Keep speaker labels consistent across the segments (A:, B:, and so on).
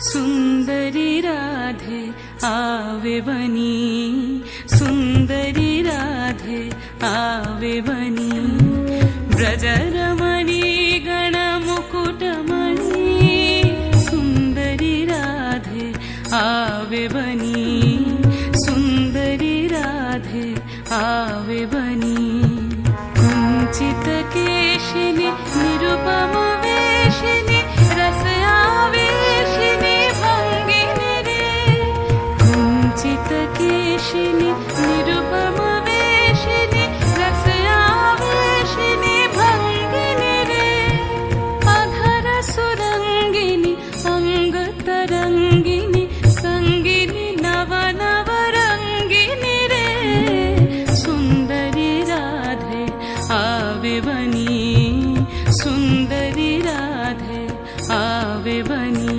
A: सुंदरी राधे आवे बनी, सुंदरी राधे आवे बनी, ब्रजरमणी गणमुकुटमणि, सुंदरी राधे आवे बनी, सुंदरी राधे आवे बनी, कुंचित केशिनी निरुपम वेशिनी रस आवेशिनी भंगिनी रे, कुंचित केशिनी निरुपम वेशिनी रस आवेशिनी भंगिनी रे, अधर सुरंगिनी अंग तरंगिनी संगिनी नव नव रंगिनी रे, सुंदरी राधे आवे बनी, सुंदरी राधे आवे बनी।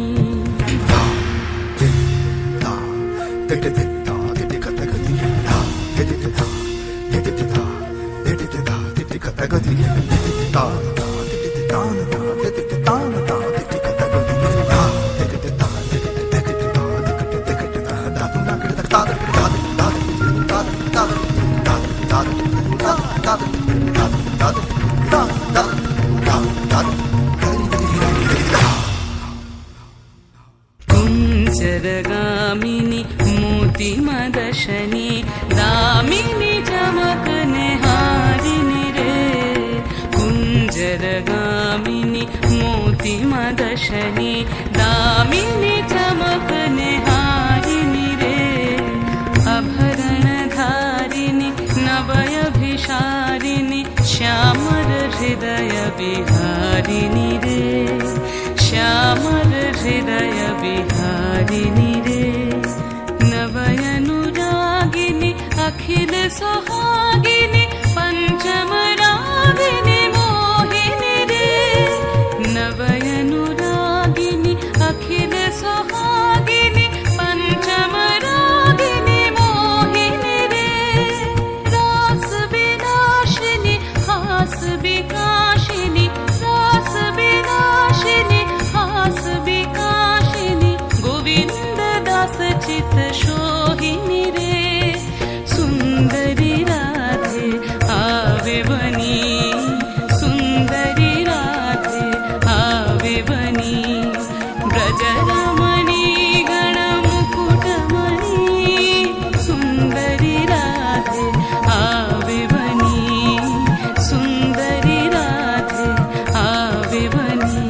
A: कुंजरगामिनी मोतिमदशनी दामिनी चमकने हारिनी रे, कुंजरगामिनी मोतिमदशनी दामिनी चमकने हारिनी रे, अभरणधारिणी नवयभिषारिणी श्यामर हृदय विहारिणी रे, श्यामर हृदय विहारिणी रे, नवयनुरागिनी अखिल सुहागिनी पंचम रागिनी मोहिनी रे, नवयनुरागिनी अखिल सुहागिनी पंचम रागिनी मोहिनी रे, रास विनाशिनी हास विकाशिनी, रास विनाशिनी हास विकाशिनी, गोविंद दास चित शोहिनी रे, सुंदरी राधे आवे बनी, सुंदरी राधे आवे बनी, ब्रजरमणी गणमुकुटमणि, सुंदरी राधे आवे बनी, सुंदरी राधे आवे बनी।